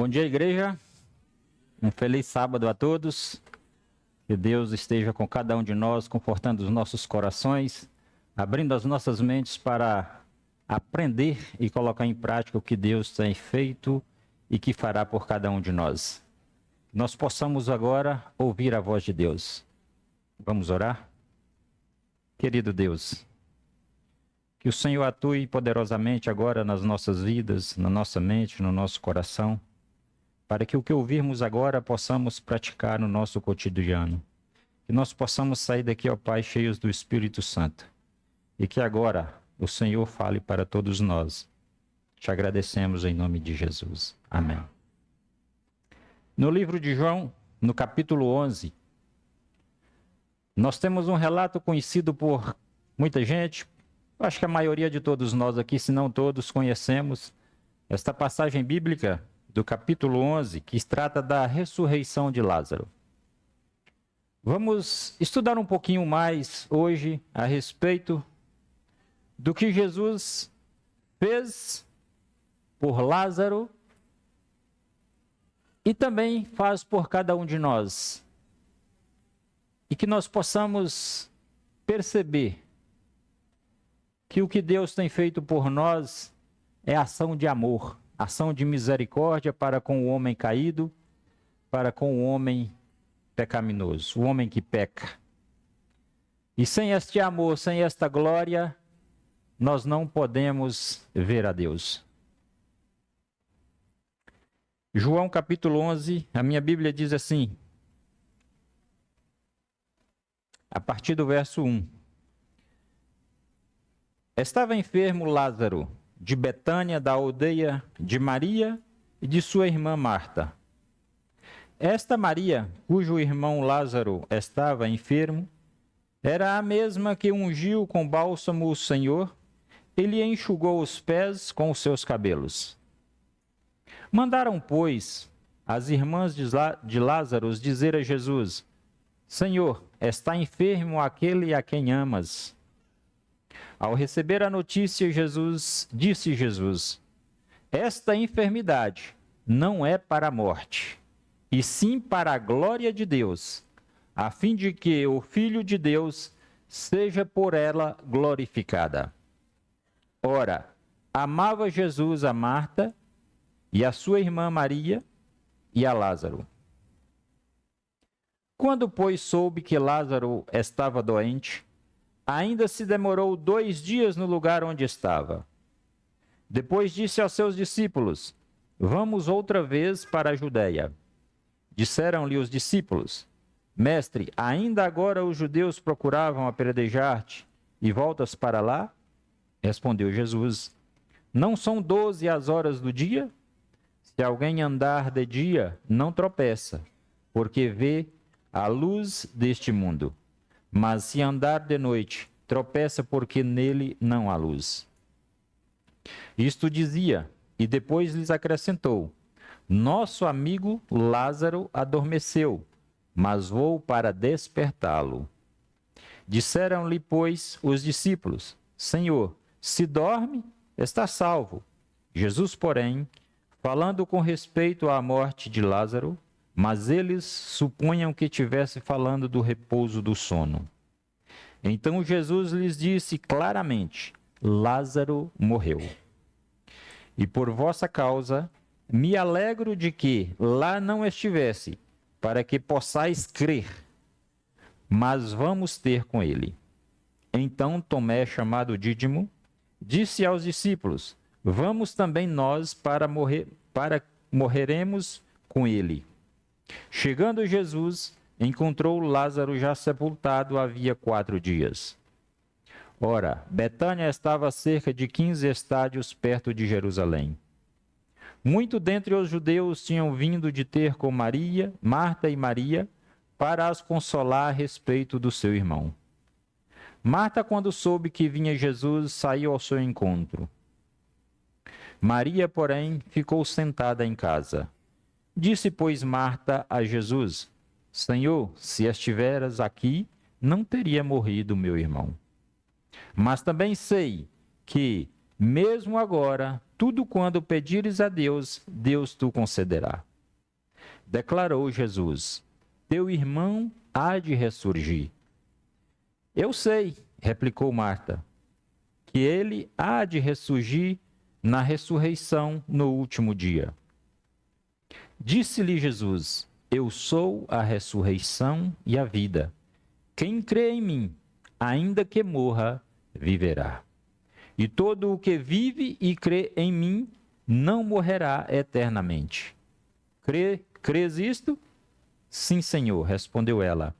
Bom dia, igreja. Um feliz sábado a todos. Que Deus esteja com cada um de nós, confortando os nossos corações, abrindo as nossas mentes para aprender e colocar em prática o que Deus tem feito e que fará por cada um de nós. Nós possamos agora ouvir a voz de Deus. Vamos orar? Querido Deus, que o Senhor atue poderosamente agora nas nossas vidas, na nossa mente, no nosso coração, para que o que ouvirmos agora possamos praticar no nosso cotidiano. Que nós possamos sair daqui, ó Pai, cheios do Espírito Santo. E que agora o Senhor fale para todos nós. Te agradecemos em nome de Jesus. Amém. No livro de João, no capítulo 11, nós temos um relato conhecido por muita gente. Acho que a maioria de todos nós aqui, se não todos, conhecemos esta passagem bíblica do capítulo 11, que trata da ressurreição de Lázaro. Vamos estudar um pouquinho mais hoje a respeito do que Jesus fez por Lázaro e também faz por cada um de nós. E que nós possamos perceber que o que Deus tem feito por nós é ação de amor, ação de misericórdia para com o homem caído, para com o homem pecaminoso, o homem que peca. E sem este amor, sem esta glória, nós não podemos ver a Deus. João capítulo 11, a minha Bíblia diz assim, a partir do verso 1. Estava enfermo Lázaro, de Betânia, da aldeia de Maria e de sua irmã Marta. Esta Maria, cujo irmão Lázaro estava enfermo, era a mesma que ungiu com bálsamo o Senhor e lhe enxugou os pés com os seus cabelos. Mandaram, pois, as irmãs de Lázaro dizer a Jesus: Senhor, está enfermo aquele a quem amas. Ao receber a notícia, disse Jesus, esta enfermidade não é para a morte, e sim para a glória de Deus, a fim de que o Filho de Deus seja por ela glorificada. Ora, amava Jesus a Marta e a sua irmã Maria e a Lázaro. Quando, pois, soube que Lázaro estava doente, ainda se demorou 2 dias no lugar onde estava. Depois disse aos seus discípulos, vamos outra vez para a Judéia. Disseram-lhe os discípulos, Mestre, ainda agora os judeus procuravam apedrejar-te e voltas para lá? Respondeu Jesus, não são 12 as horas do dia? Se alguém andar de dia, não tropeça, porque vê a luz deste mundo. Mas se andar de noite, tropeça porque nele não há luz. Isto dizia, e depois lhes acrescentou, nosso amigo Lázaro adormeceu, mas vou para despertá-lo. Disseram-lhe, pois, os discípulos, Senhor, se dorme, está salvo. Jesus, porém, falando com respeito à morte de Lázaro, mas eles supunham que estivesse falando do repouso do sono. Então Jesus lhes disse claramente, Lázaro morreu. E por vossa causa, me alegro de que lá não estivesse, para que possais crer, mas vamos ter com ele. Então Tomé, chamado Dídimo, disse aos discípulos, vamos também nós para morreremos com ele. Chegando Jesus, encontrou Lázaro já sepultado havia 4 dias. Ora, Betânia estava a cerca de 15 estádios perto de Jerusalém. Muito dentre os judeus tinham vindo de ter com Maria, Marta e Maria, para as consolar a respeito do seu irmão. Marta, quando soube que vinha Jesus, saiu ao seu encontro. Maria, porém, ficou sentada em casa. Disse, pois, Marta a Jesus, Senhor, se estiveras aqui, não teria morrido meu irmão. Mas também sei que, mesmo agora, tudo quando pedires a Deus, Deus tu concederá. Declarou Jesus: teu irmão há de ressurgir. Eu sei, replicou Marta, que ele há de ressurgir na ressurreição no último dia. Disse-lhe Jesus: eu sou a ressurreição e a vida. Quem crê em mim, ainda que morra, viverá. E todo o que vive e crê em mim não morrerá eternamente. Crês isto? Sim, Senhor, respondeu ela.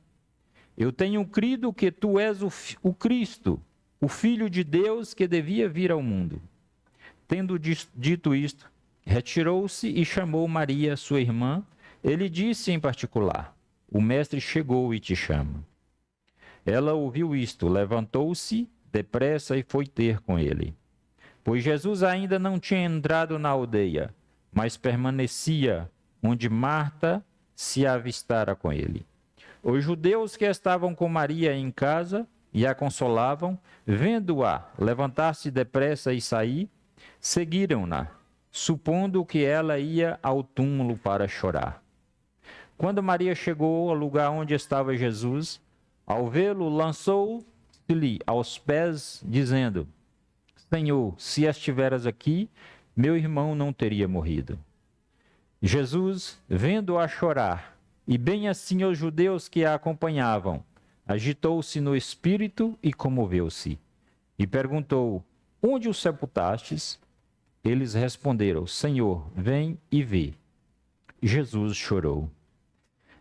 Eu tenho crido que tu és o Cristo, o Filho de Deus que devia vir ao mundo. Tendo dito isto, retirou-se e chamou Maria, sua irmã. Ele disse em particular: o Mestre chegou e te chama. Ela ouviu isto, levantou-se depressa e foi ter com ele. Pois Jesus ainda não tinha entrado na aldeia, mas permanecia onde Marta se avistara com ele. Os judeus que estavam com Maria em casa e a consolavam, vendo-a levantar-se depressa e sair, seguiram-na, supondo que ela ia ao túmulo para chorar. Quando Maria chegou ao lugar onde estava Jesus, ao vê-lo, lançou-se-lhe aos pés, dizendo: Senhor, se estiveras aqui, meu irmão não teria morrido. Jesus, vendo-a chorar, e bem assim os judeus que a acompanhavam, agitou-se no espírito e comoveu-se. E perguntou: onde o sepultastes? Eles responderam: Senhor, vem e vê. Jesus chorou.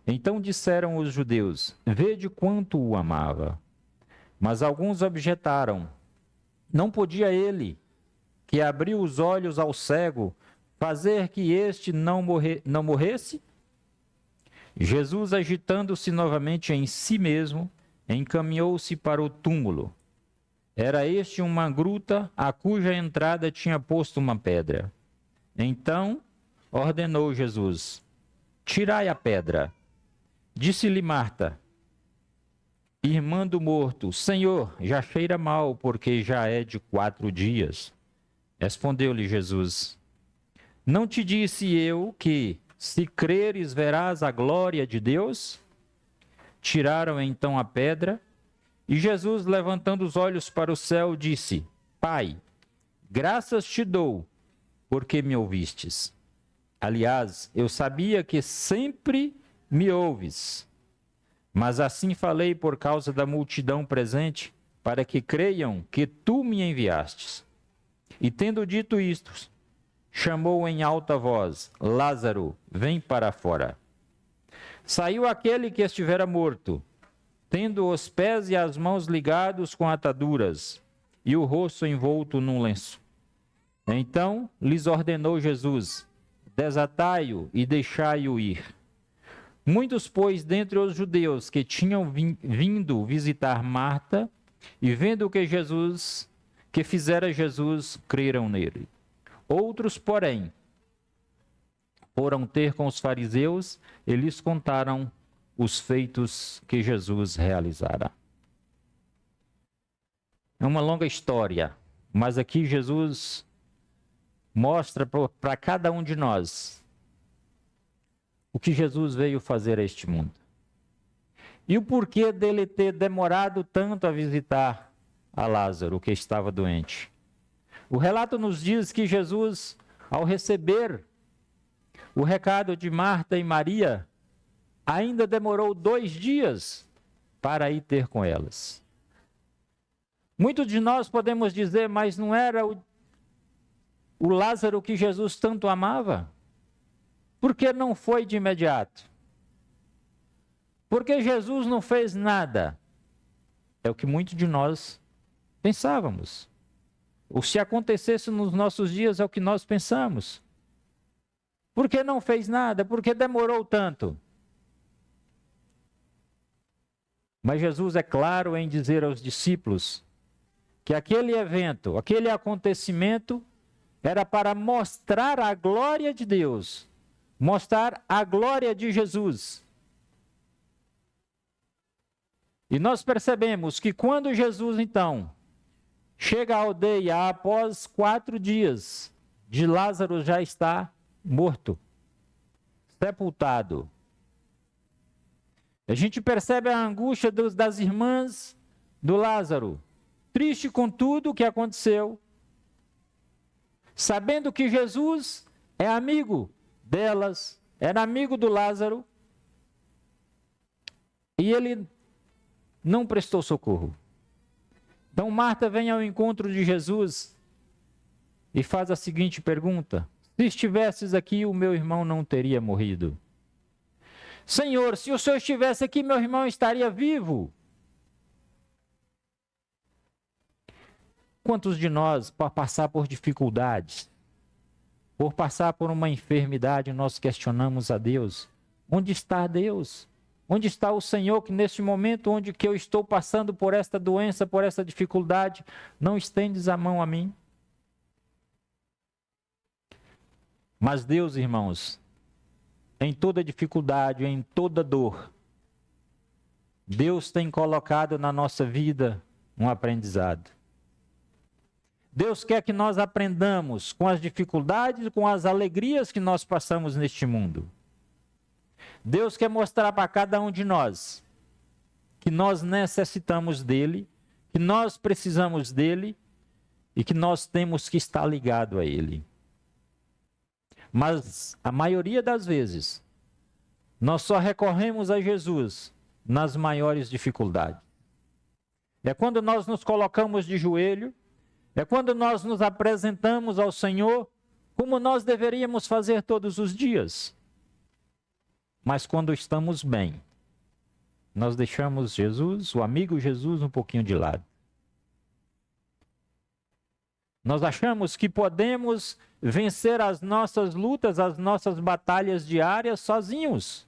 Então disseram os judeus: vede quanto o amava. Mas alguns objetaram: não podia ele, que abriu os olhos ao cego, fazer que este não morresse? Jesus, agitando-se novamente em si mesmo, encaminhou-se para o túmulo. Era este uma gruta, a cuja entrada tinha posto uma pedra. Então ordenou Jesus: tirai a pedra. Disse-lhe Marta, irmã do morto: Senhor, já cheira mal, porque já é de 4 dias. Respondeu-lhe Jesus: não te disse eu que, se creres, verás a glória de Deus? Tiraram então a pedra, e Jesus, levantando os olhos para o céu, disse: Pai, graças te dou, porque me ouvistes. Aliás, eu sabia que sempre me ouves, mas assim falei por causa da multidão presente, para que creiam que tu me enviastes. E tendo dito isto, chamou em alta voz: Lázaro, vem para fora. Saiu aquele que estivera morto, tendo os pés e as mãos ligados com ataduras, e o rosto envolto num lenço. Então lhes ordenou Jesus: desatai-o e deixai-o ir. Muitos, pois, dentre os judeus que tinham vindo visitar Marta, e vendo que fizera Jesus, creram nele. Outros, porém, foram ter com os fariseus e lhes contaram os feitos que Jesus realizara. É uma longa história, mas aqui Jesus mostra para cada um de nós o que Jesus veio fazer a este mundo. E o porquê dele ter demorado tanto a visitar a Lázaro, que estava doente. O relato nos diz que Jesus, ao receber o recado de Marta e Maria, ainda demorou 2 dias para ir ter com elas. Muitos de nós podemos dizer, mas não era o Lázaro que Jesus tanto amava? Por que não foi de imediato? Porque Jesus não fez nada? É o que muitos de nós pensávamos. Ou se acontecesse nos nossos dias, é o que nós pensamos. Por que não fez nada? Por que demorou tanto? Mas Jesus é claro em dizer aos discípulos que aquele evento, aquele acontecimento, era para mostrar a glória de Deus, mostrar a glória de Jesus. E nós percebemos que quando Jesus, então, Chega à aldeia após 4 dias de Lázaro já estar morto, sepultado. A gente percebe a angústia das irmãs do Lázaro, triste com tudo o que aconteceu, sabendo que Jesus é amigo delas, era amigo do Lázaro, e ele não prestou socorro. Então Marta vem ao encontro de Jesus e faz a seguinte pergunta: se estivesses aqui, o meu irmão não teria morrido. Senhor, se o Senhor estivesse aqui, meu irmão estaria vivo. Quantos de nós, por passar por dificuldades, por passar por uma enfermidade, nós questionamos a Deus? Onde está Deus? Onde está o Senhor que neste momento onde que eu estou passando por esta doença, por esta dificuldade, não estendes a mão a mim? Mas Deus, irmãos, em toda dificuldade, em toda dor, Deus tem colocado na nossa vida um aprendizado. Deus quer que nós aprendamos com as dificuldades e com as alegrias que nós passamos neste mundo. Deus quer mostrar para cada um de nós que nós necessitamos dele, que nós precisamos dele e que nós temos que estar ligado a ele. Mas a maioria das vezes, nós só recorremos a Jesus nas maiores dificuldades. É quando nós nos colocamos de joelho, é quando nós nos apresentamos ao Senhor como nós deveríamos fazer todos os dias. Mas quando estamos bem, nós deixamos Jesus, o amigo Jesus, um pouquinho de lado. Nós achamos que podemos vencer as nossas lutas, as nossas batalhas diárias sozinhos.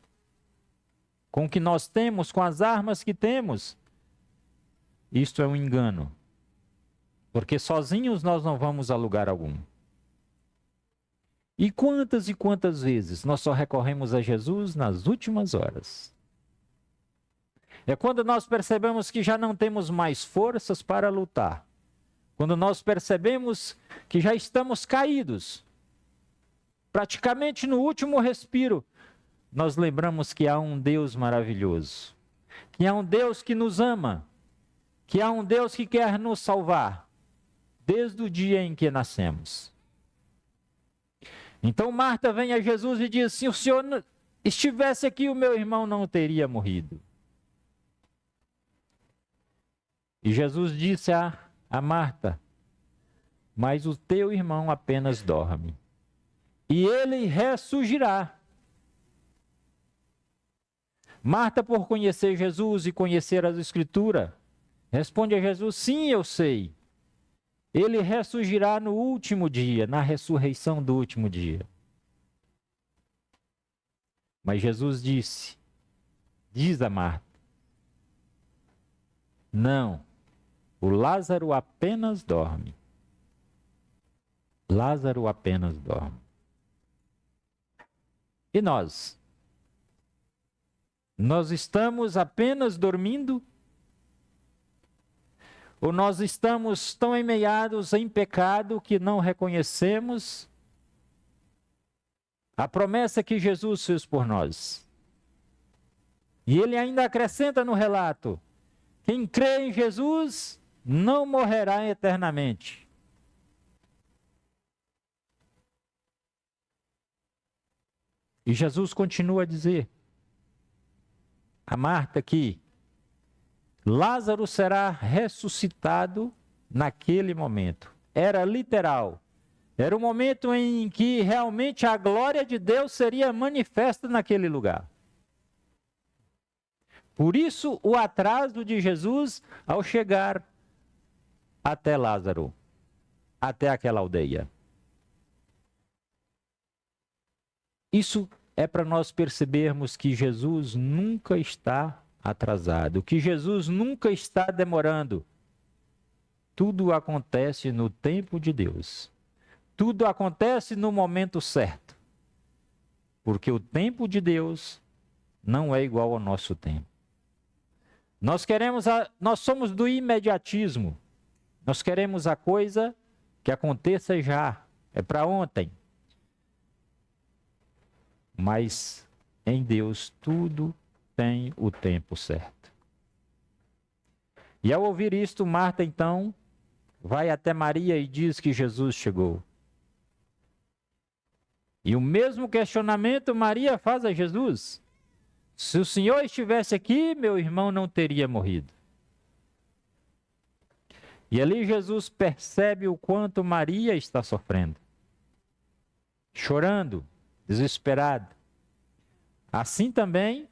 Com o que nós temos, com as armas que temos. Isto é um engano. Porque sozinhos nós não vamos a lugar algum. E quantas vezes nós só recorremos a Jesus nas últimas horas? É quando nós percebemos que já não temos mais forças para lutar. Quando nós percebemos que já estamos caídos, praticamente no último respiro, nós lembramos que há um Deus maravilhoso, que há um Deus que nos ama, que há um Deus que quer nos salvar, desde o dia em que nascemos. Então Marta vem a Jesus e diz: se o Senhor estivesse aqui, o meu irmão não teria morrido. E Jesus disse a Marta: mas o teu irmão apenas dorme, e ele ressurgirá. Marta, por conhecer Jesus e conhecer as Escrituras, responde a Jesus: sim, eu sei. Ele ressurgirá no último dia, na ressurreição do último dia. Mas Jesus diz a Marta: não, o Lázaro apenas dorme. Lázaro apenas dorme. E nós? Nós estamos apenas dormindo? Ou nós estamos tão emmeados em pecado que não reconhecemos a promessa que Jesus fez por nós? E ele ainda acrescenta no relato: quem crê em Jesus não morrerá eternamente. E Jesus continua a dizer a Marta que Lázaro será ressuscitado naquele momento. Era literal. Era o momento em que realmente a glória de Deus seria manifesta naquele lugar. Por isso, o atraso de Jesus ao chegar até Lázaro, até aquela aldeia. Isso é para nós percebermos que Jesus nunca está atrasado, que Jesus nunca está demorando. Tudo acontece no tempo de Deus. Tudo acontece no momento certo. Porque o tempo de Deus não é igual ao nosso tempo. Nós somos do imediatismo. Nós queremos a coisa que aconteça já, é para ontem. Mas em Deus tudo tem o tempo certo. E ao ouvir isto, Marta então vai até Maria e diz que Jesus chegou. E o mesmo questionamento Maria faz a Jesus. Se o Senhor estivesse aqui, meu irmão não teria morrido. E ali Jesus percebe o quanto Maria está sofrendo. Chorando, desesperada. Assim também,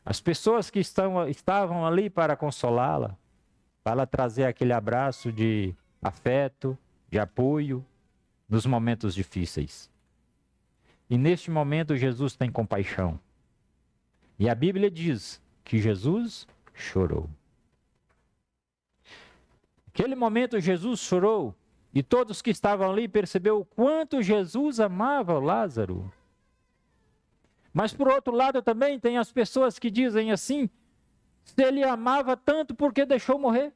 as pessoas que estavam ali para consolá-la, para trazer aquele abraço de afeto, de apoio, nos momentos difíceis. E neste momento Jesus tem compaixão. E a Bíblia diz que Jesus chorou. Naquele momento Jesus chorou e todos que estavam ali perceberam o quanto Jesus amava o Lázaro. Mas por outro lado também tem as pessoas que dizem assim, se ele amava tanto, por que deixou morrer?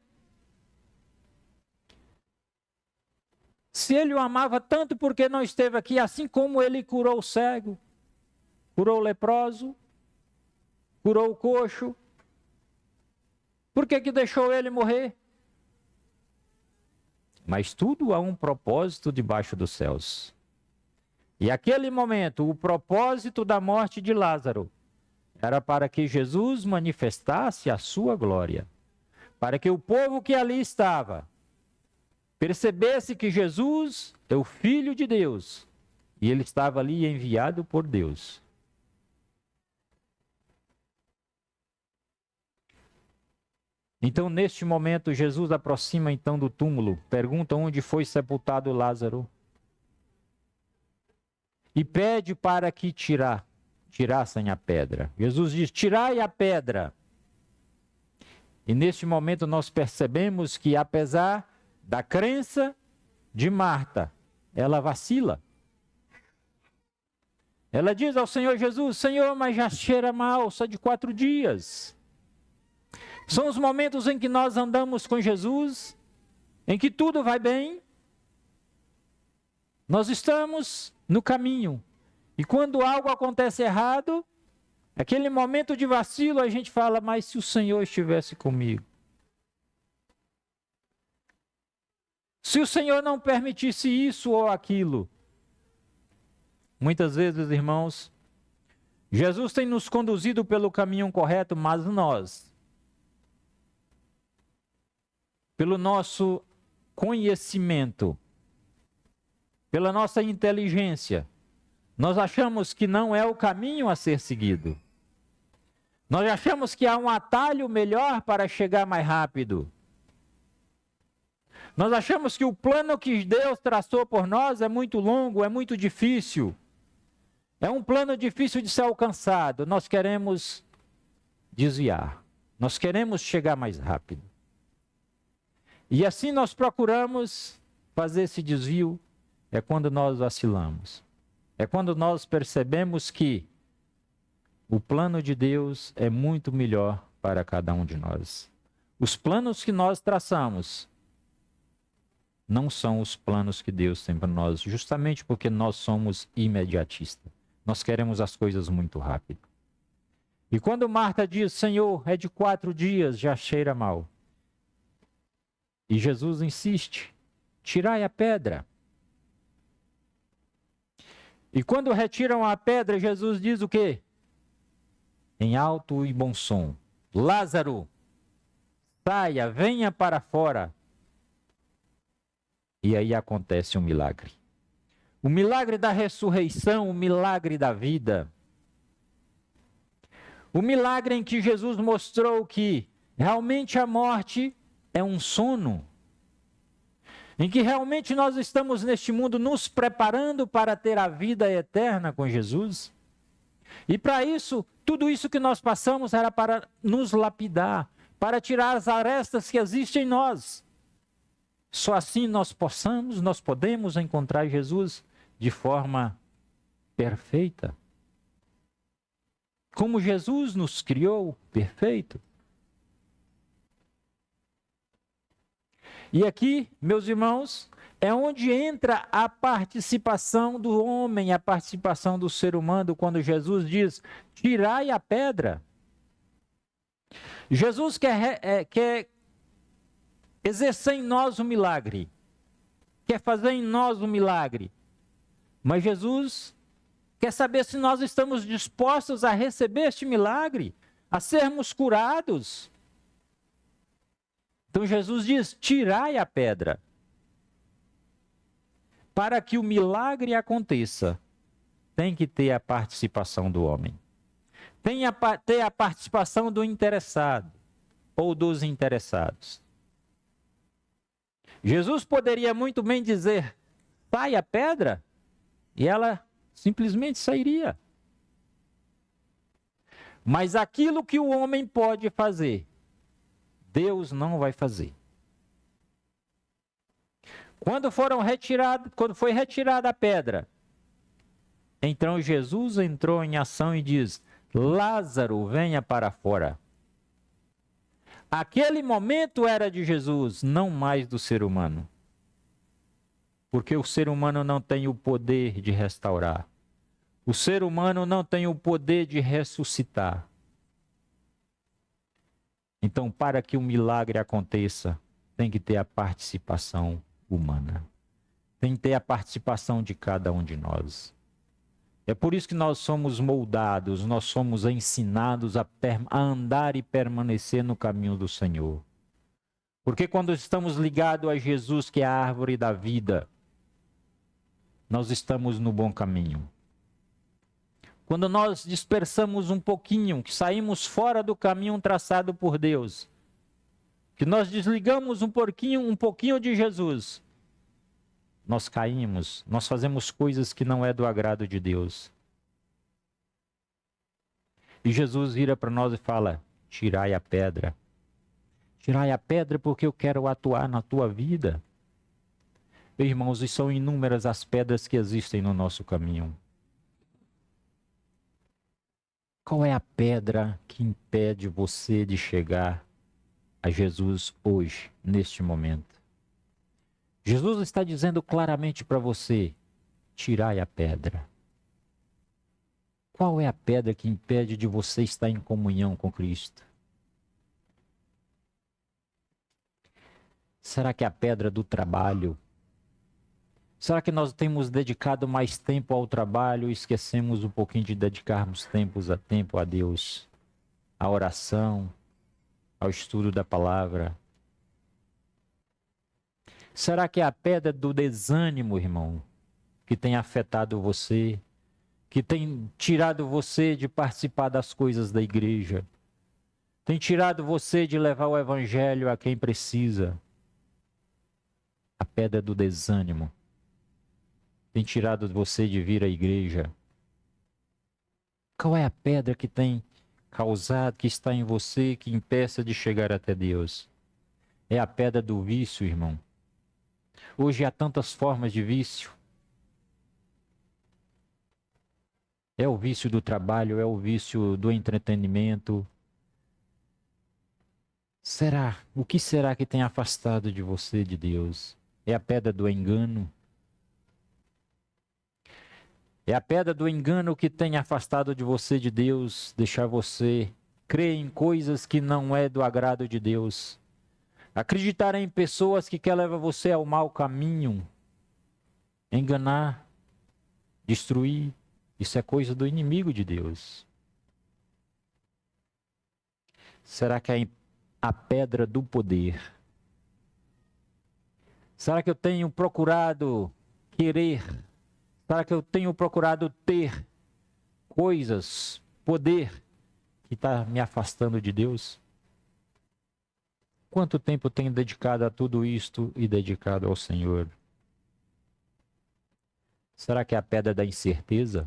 Se ele o amava tanto, por que não esteve aqui? Assim como ele curou o cego, curou o leproso, curou o coxo, por que deixou ele morrer? Mas tudo há um propósito debaixo dos céus. E aquele momento, o propósito da morte de Lázaro era para que Jesus manifestasse a sua glória. Para que o povo que ali estava percebesse que Jesus é o Filho de Deus. E ele estava ali enviado por Deus. Então, neste momento, Jesus aproxima então do túmulo, pergunta onde foi sepultado Lázaro. E pede para que tirassem a pedra. Jesus diz, tirai a pedra. E neste momento nós percebemos que apesar da crença de Marta, ela vacila. Ela diz ao Senhor Jesus, Senhor, mas já cheira mal, só de 4 dias. São os momentos em que nós andamos com Jesus, em que tudo vai bem. Nós estamos no caminho. E quando algo acontece errado, aquele momento de vacilo, a gente fala, mas se o Senhor estivesse comigo? Se o Senhor não permitisse isso ou aquilo? Muitas vezes, irmãos, Jesus tem nos conduzido pelo caminho correto, mas nós, pelo nosso conhecimento, pela nossa inteligência, nós achamos que não é o caminho a ser seguido. Nós achamos que há um atalho melhor para chegar mais rápido. Nós achamos que o plano que Deus traçou por nós é muito longo, é muito difícil. É um plano difícil de ser alcançado. Nós queremos desviar. Nós queremos chegar mais rápido. E assim nós procuramos fazer esse desvio. É quando nós vacilamos. É quando nós percebemos que o plano de Deus é muito melhor para cada um de nós. Os planos que nós traçamos não são os planos que Deus tem para nós, justamente porque nós somos imediatistas. Nós queremos as coisas muito rápido. E quando Marta diz, Senhor, é de 4 dias, já cheira mal. E Jesus insiste, tirai a pedra. E quando retiram a pedra, Jesus diz o quê? Em alto e bom som, Lázaro, saia, venha para fora. E aí acontece um milagre. O milagre da ressurreição, o milagre da vida. O milagre em que Jesus mostrou que realmente a morte é um sono. Em que realmente nós estamos neste mundo nos preparando para ter a vida eterna com Jesus. E para isso, tudo isso que nós passamos era para nos lapidar, para tirar as arestas que existem em nós. Só assim nós podemos encontrar Jesus de forma perfeita. Como Jesus nos criou perfeito. E aqui, meus irmãos, é onde entra a participação do homem, a participação do ser humano, quando Jesus diz: tirai a pedra. Jesus quer exercer em nós o milagre, quer fazer em nós o milagre. Mas Jesus quer saber se nós estamos dispostos a receber este milagre, a sermos curados. Então Jesus diz: tirai a pedra. Para que o milagre aconteça, tem que ter a participação do homem. Tem que ter a participação do interessado ou dos interessados. Jesus poderia muito bem dizer: sai a pedra, e ela simplesmente sairia. Mas aquilo que o homem pode fazer, Deus não vai fazer. Quando foi retirada a pedra, então Jesus entrou em ação e diz: Lázaro, venha para fora. Aquele momento era de Jesus, não mais do ser humano. Porque o ser humano não tem o poder de restaurar. O ser humano não tem o poder de ressuscitar. Então, para que o milagre aconteça, tem que ter a participação humana. Tem que ter a participação de cada um de nós. É por isso que nós somos moldados, nós somos ensinados a andar e permanecer no caminho do Senhor. Porque quando estamos ligados a Jesus, que é a árvore da vida, nós estamos no bom caminho. Quando nós dispersamos um pouquinho, que saímos fora do caminho traçado por Deus, que nós desligamos um pouquinho de Jesus, nós caímos, nós fazemos coisas que não é do agrado de Deus. E Jesus vira para nós e fala: tirai a pedra. Tirai a pedra porque eu quero atuar na tua vida. Irmãos, e são inúmeras as pedras que existem no nosso caminho. Qual é a pedra que impede você de chegar a Jesus hoje, neste momento? Jesus está dizendo claramente para você: tirai a pedra. Qual é a pedra que impede de você estar em comunhão com Cristo? Será que é a pedra do trabalho? Será que nós temos dedicado mais tempo ao trabalho e esquecemos um pouquinho de dedicarmos tempo a Deus, à oração, ao estudo da palavra? Será que é a pedra do desânimo, irmão, que tem afetado você, que tem tirado você de participar das coisas da igreja, tem tirado você de levar o evangelho a quem precisa? A pedra do desânimo tem tirado você de vir à igreja. Qual é a pedra que tem causado, que está em você, que impeça de chegar até Deus? É a pedra do vício, irmão. Hoje há tantas formas de vício. É o vício do trabalho, é o vício do entretenimento. O que será que tem afastado de você de Deus? É a pedra do engano. É a pedra do engano que tem afastado de você de Deus, deixar você crer em coisas que não é do agrado de Deus. Acreditar em pessoas que querem levar você ao mau caminho. Enganar, destruir. Isso é coisa do inimigo de Deus. Será que é a pedra do poder? Será que eu tenho procurado querer? Será que eu tenho procurado ter coisas, poder, que está me afastando de Deus? Quanto tempo tenho dedicado a tudo isto e dedicado ao Senhor? Será que é a pedra da incerteza?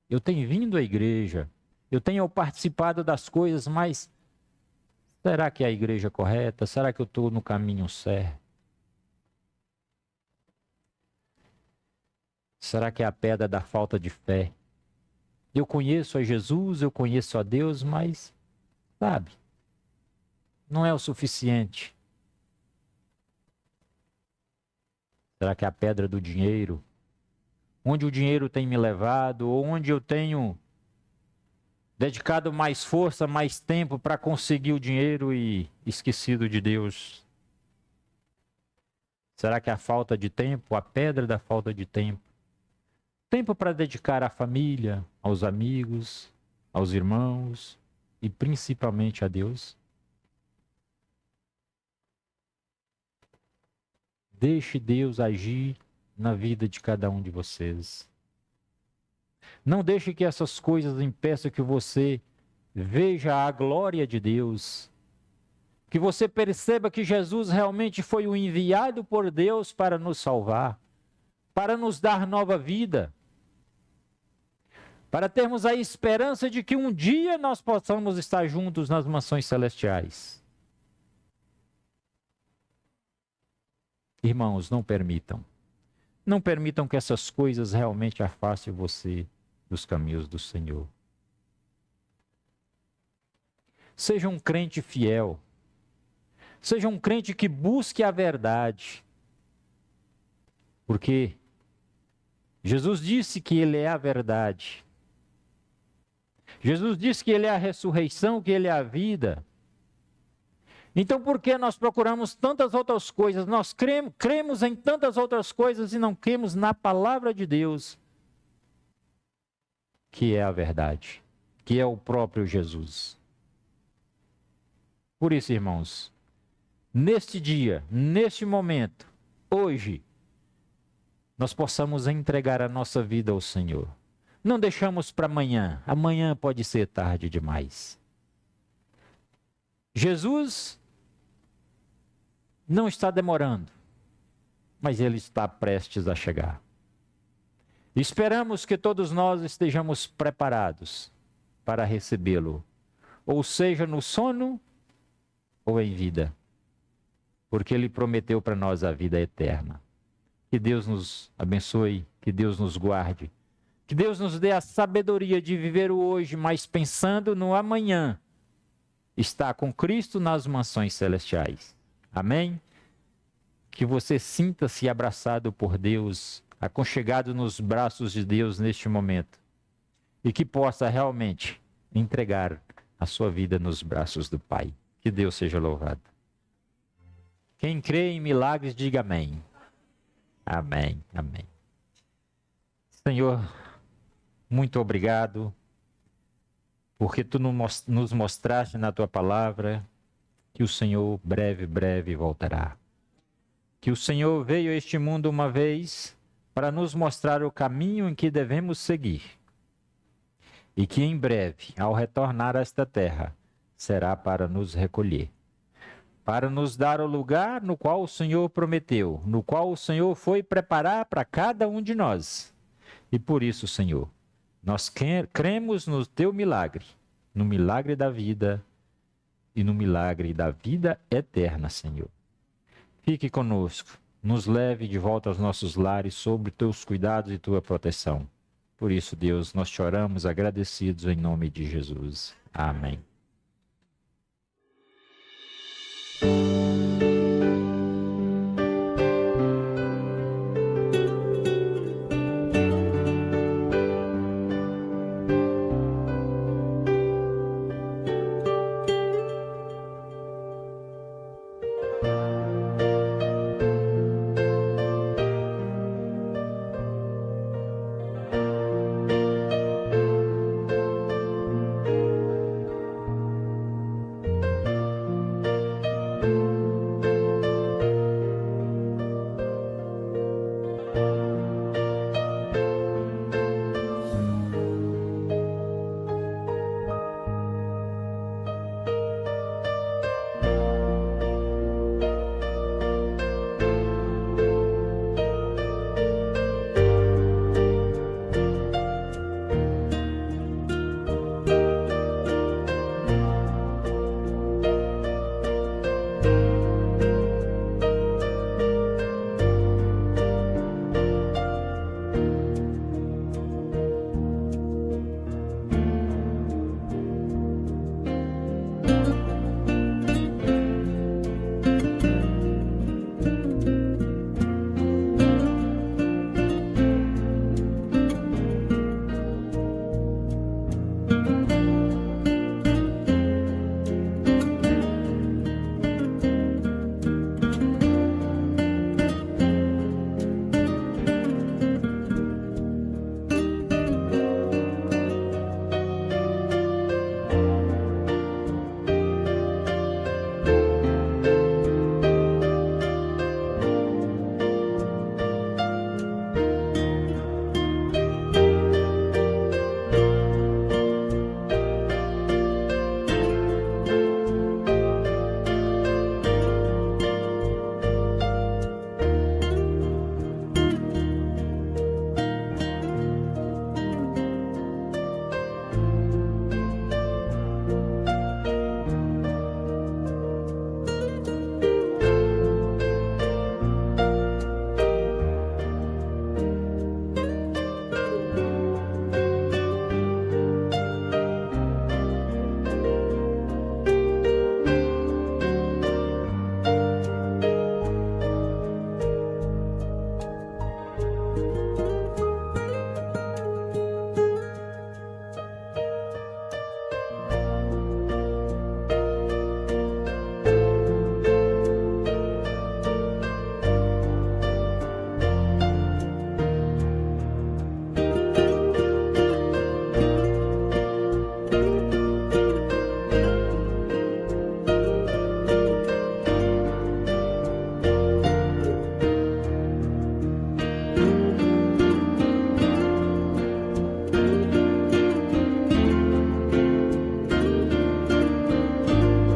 Eu tenho vindo à igreja, eu tenho participado das coisas, mas será que é a igreja correta? Será que eu estou no caminho certo? Será que é a pedra da falta de fé? Eu conheço a Jesus, eu conheço a Deus, mas, sabe, não é o suficiente. Será que é a pedra do dinheiro? Onde o dinheiro tem me levado? Ou onde eu tenho dedicado mais força, mais tempo para conseguir o dinheiro e esquecido de Deus? Será que é a falta de tempo, a pedra da falta de tempo? Tempo para dedicar à família, aos amigos, aos irmãos e principalmente a Deus? Deixe Deus agir na vida de cada um de vocês. Não deixe que essas coisas impeçam que você veja a glória de Deus. Que você perceba que Jesus realmente foi o enviado por Deus para nos salvar, para nos dar nova vida, para termos a esperança de que um dia nós possamos estar juntos nas mansões celestiais. Irmãos, não permitam que essas coisas realmente afastem você dos caminhos do Senhor. Seja um crente fiel. Seja um crente que busque a verdade. Porque Jesus disse que Ele é a verdade. Jesus disse que Ele é a ressurreição, que Ele é a vida. Então, por que nós procuramos tantas outras coisas? Nós cremos em tantas outras coisas e não cremos na palavra de Deus, que é a verdade, que é o próprio Jesus. Por isso, irmãos, neste dia, neste momento, hoje, nós possamos entregar a nossa vida ao Senhor. Não deixamos para amanhã. Amanhã pode ser tarde demais. Jesus não está demorando, mas Ele está prestes a chegar. Esperamos que todos nós estejamos preparados para recebê-lo, ou seja, no sono ou em vida, porque Ele prometeu para nós a vida eterna. Que Deus nos abençoe, que Deus nos guarde, que Deus nos dê a sabedoria de viver o hoje, mas pensando no amanhã, estar com Cristo nas mansões celestiais. Amém? Que você sinta-se abraçado por Deus, aconchegado nos braços de Deus neste momento, e que possa realmente entregar a sua vida nos braços do Pai. Que Deus seja louvado. Quem crê em milagres, diga amém. Amém, amém. Senhor, muito obrigado, porque Tu nos mostraste na Tua palavra que o Senhor breve voltará. Que o Senhor veio a este mundo uma vez para nos mostrar o caminho em que devemos seguir. E que em breve, ao retornar a esta terra, será para nos recolher. Para nos dar o lugar no qual o Senhor prometeu, no qual o Senhor foi preparar para cada um de nós. E por isso, Senhor, nós cremos no Teu milagre, no milagre da vida e no milagre da vida eterna, Senhor. Fique conosco, nos leve de volta aos nossos lares sob Teus cuidados e Tua proteção. Por isso, Deus, nós choramos agradecidos em nome de Jesus. Amém.